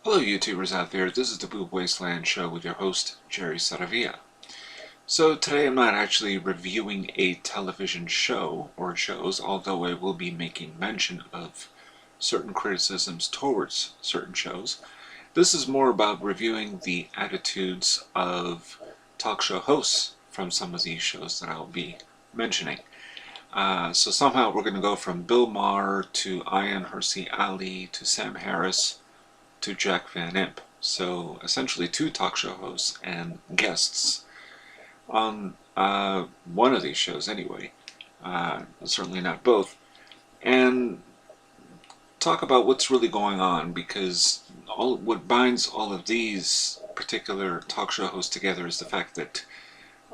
Hello YouTubers out there, this is the Boob Wasteland Show with your host, Jerry Saravia. So today I'm not actually reviewing a television show or shows, although I will be making mention of certain criticisms towards certain shows. This is more about reviewing the attitudes of talk show hosts from some of these shows that I'll be mentioning. So somehow we're going to go from Bill Maher to Ayaan Hirsi Ali to Sam Harris to Jack Van Impe. So essentially two talk show hosts and guests on one of these shows anyway, certainly not both, and talk about what's really going on, because what binds all of these particular talk show hosts together is the fact that,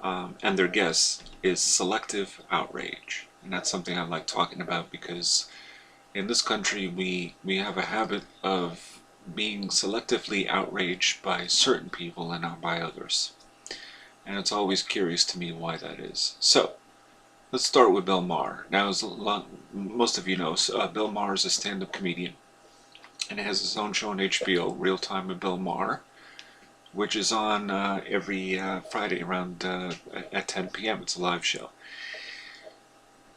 and their guests, is selective outrage. And that's something I like talking about because in this country we have a habit of being selectively outraged by certain people and not by others. And it's always curious to me why that is. So, let's start with Bill Maher. Now, as most of you know, Bill Maher is a stand-up comedian. And he has his own show on HBO, Real Time with Bill Maher, which is on every Friday around at 10 p.m. It's a live show.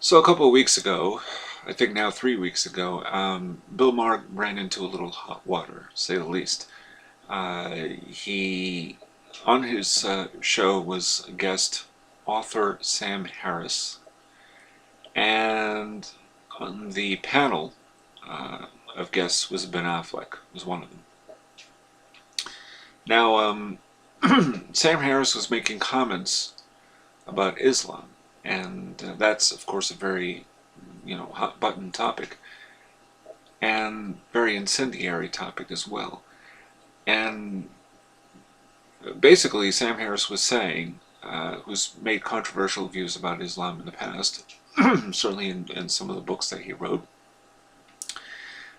So a couple of weeks ago, I think now 3 weeks ago, Bill Maher ran into a little hot water, to say the least. He, on his show, was a guest author Sam Harris, and on the panel of guests was Ben Affleck, was one of them. Now, Sam Harris was making comments about Islam, and that's, of course, a very hot button topic, and very incendiary topic as well. And basically Sam Harris was saying, who's made controversial views about Islam in the past, certainly in some of the books that he wrote,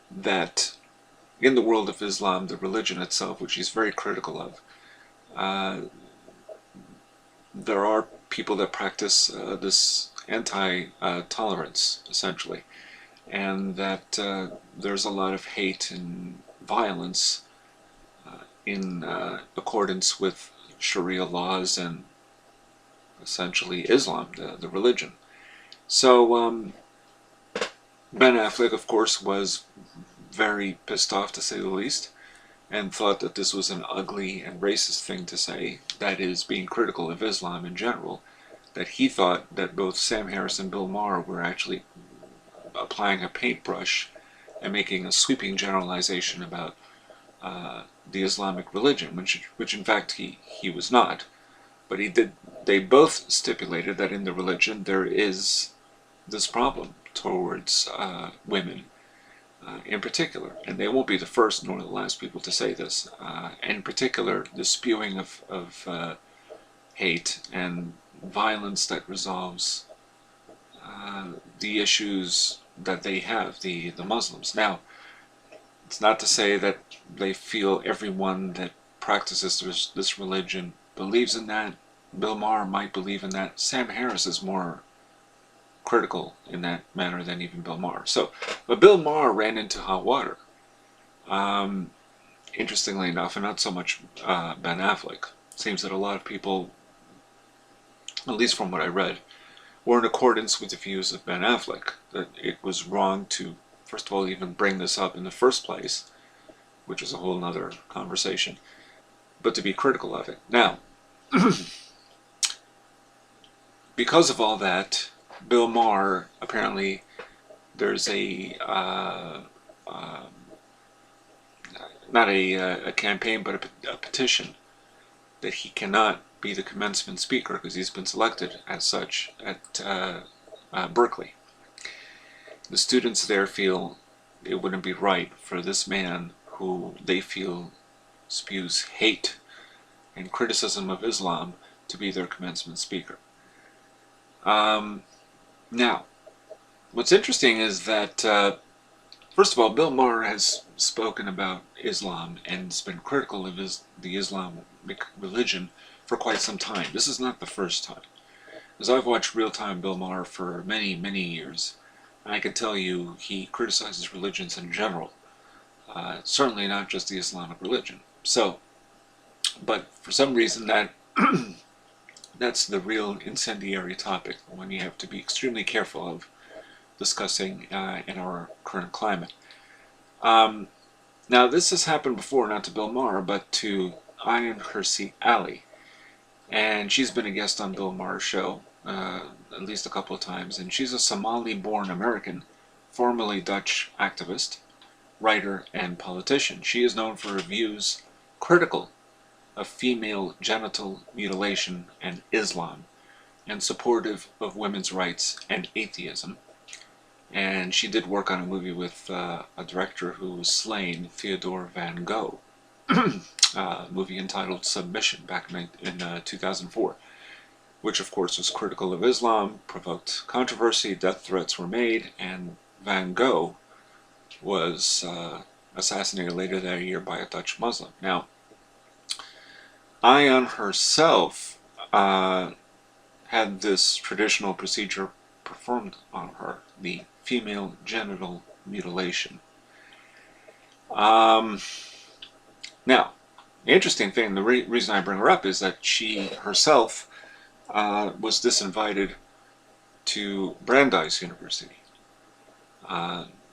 that in the world of Islam, the religion itself, which he's very critical of, there are people that practice this anti-tolerance, essentially, and that there's a lot of hate and violence in accordance with Sharia laws and essentially Islam, the religion. So Ben Affleck, of course, was very pissed off, to say the least, and thought that this was an ugly and racist thing to say, that is, being critical of Islam in general, that he thought that both Sam Harris and Bill Maher were actually applying a paintbrush and making a sweeping generalization about the Islamic religion, which in fact he was not. But they both stipulated that in the religion there is this problem towards women in particular, and they won't be the first nor the last people to say this. In particular, the spewing of hate and violence that resolves the issues that they have, the Muslims. Now, it's not to say that they feel everyone that practices this religion believes in that. Bill Maher might believe in that. Sam Harris is more critical in that manner than even Bill Maher. So, but Bill Maher ran into hot water. Interestingly enough, and not so much Ben Affleck. It seems that a lot of people, at least from what I read, were in accordance with the views of Ben Affleck, that it was wrong to, first of all, even bring this up in the first place, which is a whole nother conversation, but to be critical of it. Now, because of all that, Bill Maher, apparently, there's not a campaign, but a petition that he cannot be the commencement speaker because he's been selected as such at Berkeley. The students there feel it wouldn't be right for this man, who they feel spews hate and criticism of Islam, to be their commencement speaker. Now, what's interesting is that, first of all, Bill Maher has spoken about Islam and has been critical of the Islamic religion for quite some time. This is not the first time. As I've watched Real Time Bill Maher for many, many years, and I can tell you he criticizes religions in general Certainly not just the Islamic religion. So, but for some reason that's the real incendiary topic, one you have to be extremely careful of discussing in our current climate. Now, this has happened before, not to Bill Maher, but to Ayan Hirsi Ali. And she's been a guest on Bill Maher's show at least a couple of times. And she's a Somali-born American, formerly Dutch activist, writer, and politician. She is known for her views critical of female genital mutilation and Islam, and supportive of women's rights and atheism. And she did work on a movie with a director who was slain, Theodore Van Gogh, a movie entitled Submission back in 2004, which of course was critical of Islam, provoked controversy, death threats were made, and Van Gogh was assassinated later that year by a Dutch Muslim. Now, Ayan herself had this traditional procedure performed on her, the female genital mutilation. Now, the interesting thing, the reason I bring her up is that she herself was disinvited to Brandeis University.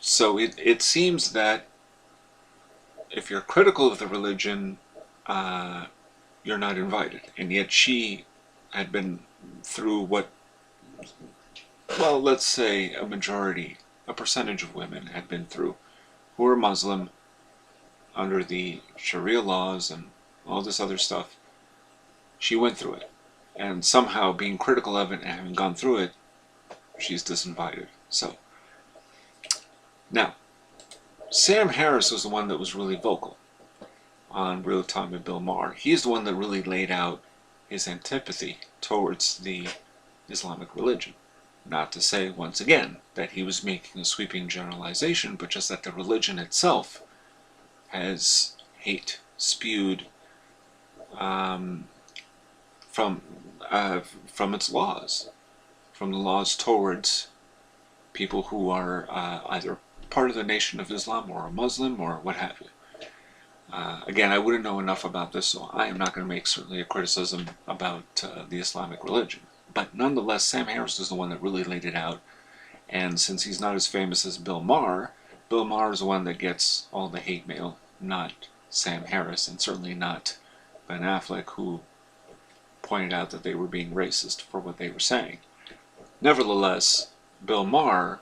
So it seems that if you're critical of the religion, you're not invited. And yet she had been through what, well, let's say a percentage of women had been through, who were Muslim, under the Sharia laws and all this other stuff. She went through it. And somehow, being critical of it and having gone through it, she's disinvited. So, now, Sam Harris was the one that was really vocal on Real Time with Bill Maher. He's the one that really laid out his antipathy towards the Islamic religion. Not to say, once again, that he was making a sweeping generalization, but just that the religion itself has hate spewed from its laws, from the laws towards people who are either part of the Nation of Islam or a Muslim or what have you. Again, I wouldn't know enough about this, so I am not going to make certainly a criticism about the Islamic religion. But nonetheless, Sam Harris is the one that really laid it out. And since he's not as famous as Bill Maher is the one that gets all the hate mail, not Sam Harris, and certainly not Ben Affleck, who pointed out that they were being racist for what they were saying. Nevertheless, Bill Maher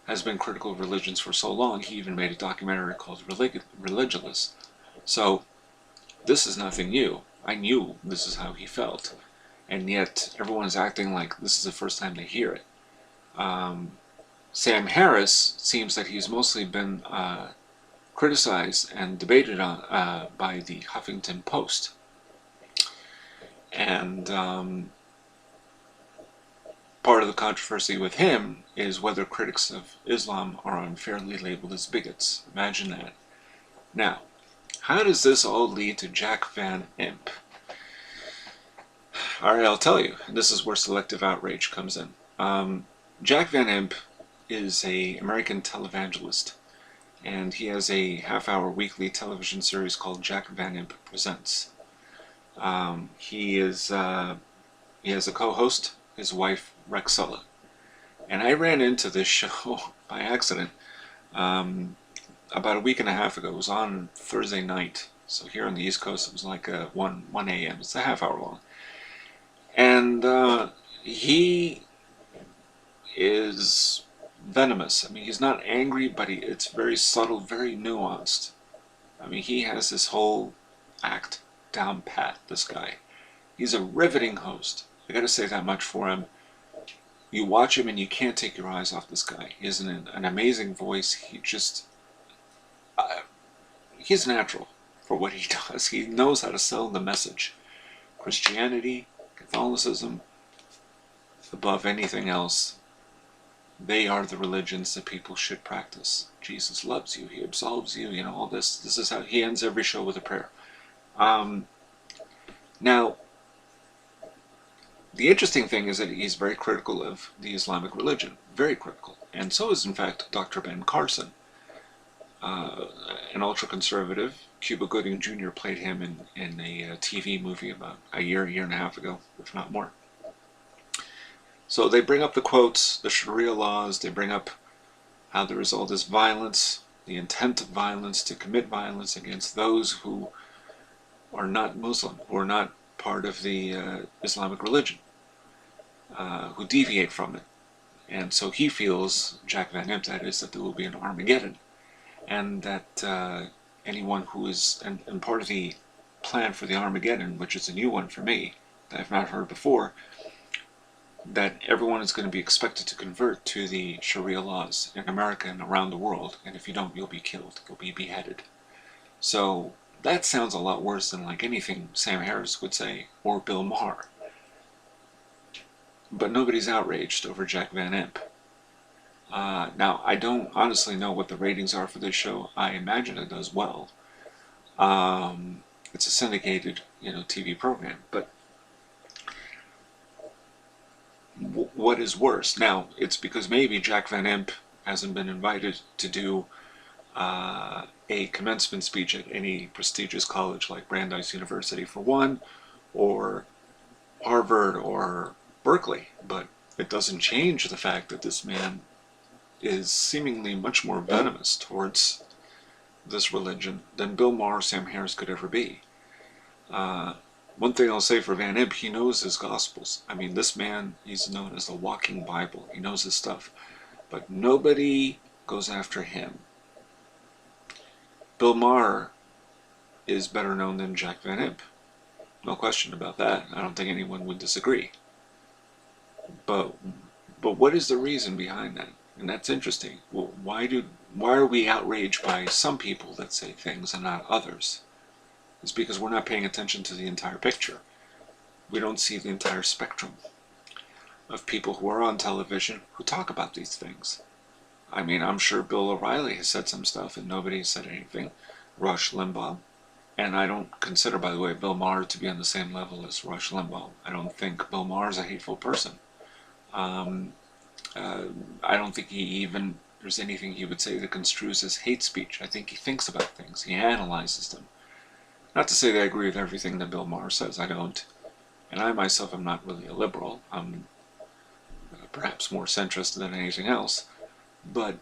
has been critical of religions for so long, he even made a documentary called Religulous. So, this is nothing new. I knew this is how he felt. And yet, everyone is acting like this is the first time they hear it. Sam Harris seems that he's mostly been criticized and debated on by the Huffington Post. And part of the controversy with him is whether critics of Islam are unfairly labeled as bigots. Imagine that. Now, how does this all lead to Jack Van Impe? Alright, I'll tell you. This is where selective outrage comes in. Jack Van Impe is an American televangelist, and he has a half-hour weekly television series called Jack Van Impe Presents. He has a co-host, his wife Rexella, and I ran into this show by accident about a week and a half ago. It was on Thursday night, so here on the East Coast it was like 1 a.m. It's a half hour long, and he is venomous. I mean, he's not angry, but it's very subtle, very nuanced. I mean, he has this whole act down pat, this guy. He's a riveting host. I gotta say that much for him. You watch him and you can't take your eyes off this guy. He has an amazing voice. He just... he's natural for what he does. He knows how to sell the message. Christianity, Catholicism, above anything else, they are the religions that people should practice. Jesus loves you. He absolves you. You know, all this. This is how he ends every show with a prayer. Now, the interesting thing is that he's very critical of the Islamic religion. Very critical. And so is, in fact, Dr. Ben Carson. an ultra-conservative. Cuba Gooding Jr. played him in a TV movie about a year and a half ago, if not more. So they bring up the quotes, the Sharia laws, they bring up how there is all this violence, the intent of violence to commit violence against those who are not Muslim, who are not part of the Islamic religion, who deviate from it. And so he feels, Jack Van Impe that is, that there will be an Armageddon, and that anyone who is, and part of the plan for the Armageddon, which is a new one for me, that I've not heard before, that everyone is going to be expected to convert to the Sharia laws in America and around the world, and if you don't, you'll be killed, you'll be beheaded. So that sounds a lot worse than like anything Sam Harris would say, or Bill Maher. But nobody's outraged over Jack Van Impe. Now, I don't honestly know what the ratings are for this show. I imagine it does well. It's a syndicated, TV program, but what is worse? Now, it's because maybe Jack Van Impe hasn't been invited to do a commencement speech at any prestigious college like Brandeis University for one, or Harvard or Berkeley, but it doesn't change the fact that this man is seemingly much more venomous towards this religion than Bill Maher or Sam Harris could ever be. One thing I'll say for Van Impe, he knows his Gospels. I mean, this man, he's known as the walking Bible. He knows his stuff. But nobody goes after him. Bill Maher is better known than Jack Van Impe. No question about that. I don't think anyone would disagree. But what is the reason behind that? And that's interesting. Well, why are we outraged by some people that say things and not others? It's because we're not paying attention to the entire picture. We don't see the entire spectrum of people who are on television who talk about these things. I mean, I'm sure Bill O'Reilly has said some stuff and nobody has said anything. Rush Limbaugh. And I don't consider, by the way, Bill Maher to be on the same level as Rush Limbaugh. I don't think Bill Maher is a hateful person. I don't think there's anything he would say that construes as hate speech. I think he thinks about things. He analyzes them. Not to say that I agree with everything that Bill Maher says. I don't. And I myself am not really a liberal. I'm perhaps more centrist than anything else. But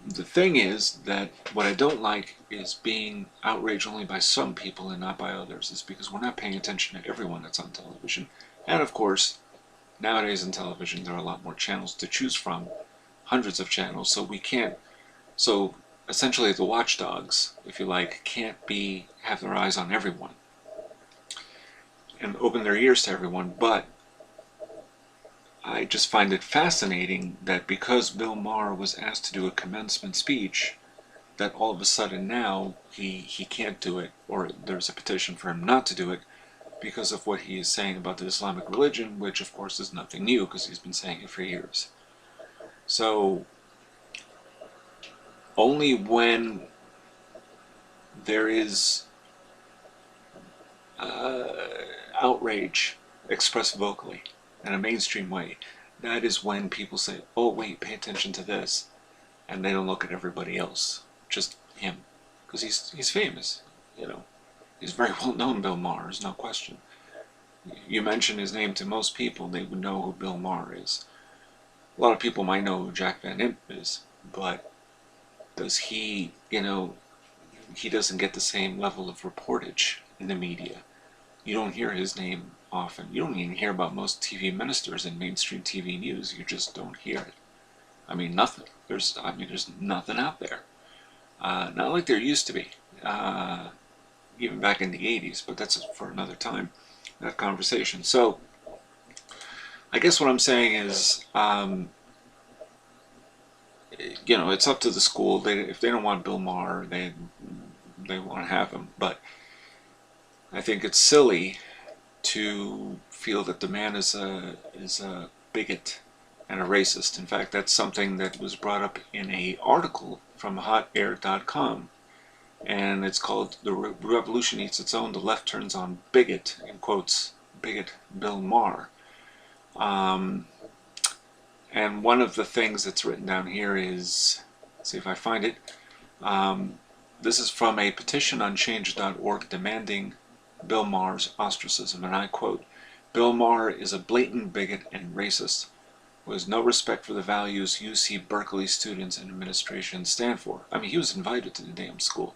the thing is that what I don't like is being outraged only by some people and not by others. It's because we're not paying attention to everyone that's on television. And of course, nowadays in television there are a lot more channels to choose from. Hundreds of channels. So essentially the watchdogs, if you like, can't have their eyes on everyone and open their ears to everyone. But I just find it fascinating that because Bill Maher was asked to do a commencement speech, that all of a sudden now he can't do it, or there's a petition for him not to do it because of what he is saying about the Islamic religion, which of course is nothing new because he's been saying it for years. So only when there is outrage expressed vocally in a mainstream way, that is when people say, oh wait, pay attention to this, and they don't look at everybody else, just him, because he's famous, he's very well known. Bill Maher, there's no question. You mention his name to most people, they would know who Bill Maher is. A lot of people might know who Jack Van Impe is, but does he doesn't get the same level of reportage in the media. You don't hear his name often. You don't even hear about most TV ministers in mainstream TV news. You just don't hear it. I mean, nothing. There's nothing out there. Not like there used to be, even back in the 80s, but that's for another time, that conversation. So, I guess what I'm saying is, it's up to the school. If they don't want Bill Maher, they want to have him. But I think it's silly to feel that the man is a bigot and a racist. In fact, that's something that was brought up in an article from hotair.com, and it's called "The Revolution Eats Its Own. The Left Turns on Bigot," in quotes, bigot Bill Maher. And one of the things that's written down here is, let's see if I find it, This is from a petition on change.org demanding Bill Maher's ostracism, and I quote, "Bill Maher is a blatant bigot and racist who has no respect for the values UC Berkeley students and administration stand for." I mean, he was invited to the damn school.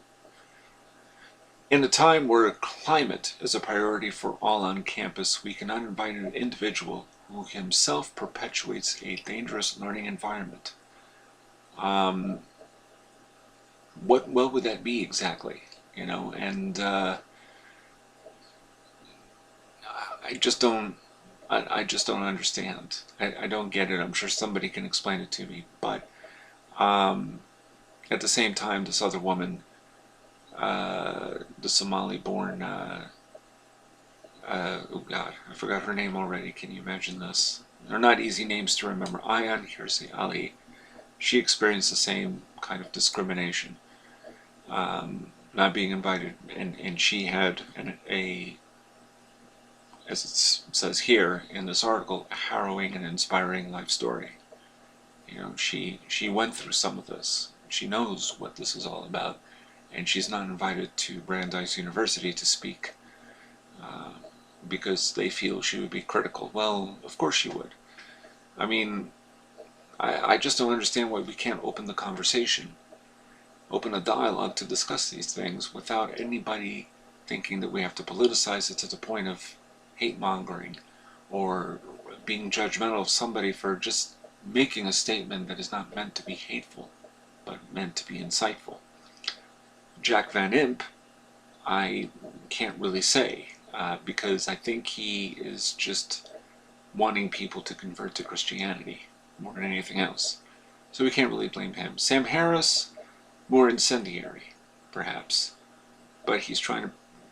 "In a time where climate is a priority for all on campus, we cannot invite an individual who himself perpetuates a dangerous learning environment." What would that be exactly? You know, and I just don't understand. I don't get it. I'm sure somebody can explain it to me. But at the same time, this other woman, the Somali-born, oh God, I forgot her name already. Can you imagine this? They're not easy names to remember. Ayan Hirsi Ali. She experienced the same kind of discrimination, not being invited, and she had as it says here in this article, a harrowing and inspiring life story. You know, she went through some of this. She knows what this is all about, and she's not invited to Brandeis University to speak because they feel she would be critical. Well, of course she would. I mean, I just don't understand why we can't open the conversation, open a dialogue to discuss these things without anybody thinking that we have to politicize it to the point of hate-mongering or being judgmental of somebody for just making a statement that is not meant to be hateful, but meant to be insightful. Jack Van Impe, I can't really say, because I think he is just wanting people to convert to Christianity more than anything else. So we can't really blame him. Sam Harris, more incendiary, perhaps. But he's trying to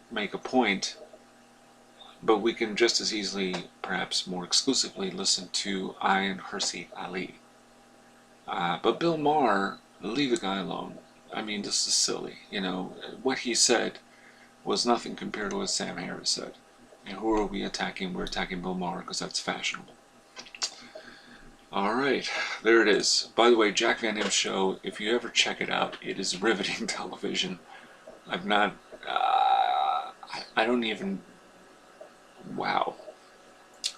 make a point. But we can just as easily, perhaps more exclusively, listen to Ayan Hirsi Ali. But Bill Maher, leave the guy alone. I mean, this is silly. You know, what he said was nothing compared to what Sam Harris said. And who are we attacking? We're attacking Bill Maher because that's fashionable. Alright, there it is. By the way, Jack Van Impe's show, if you ever check it out, it is riveting television. I've not... I don't even... Wow.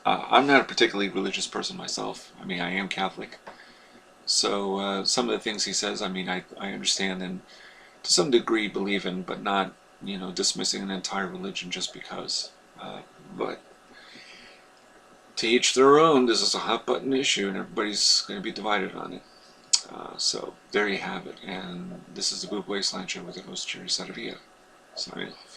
I'm not a particularly religious person myself. I mean, I am Catholic. So some of the things he says, I mean, I understand and to some degree believe in, but not, you know, dismissing an entire religion just because. But to each their own. This is a hot button issue and everybody's going to be divided on it. So there you have it. And this is the Boob Wasteland Show with your host, Jerry Saravia. Signing off.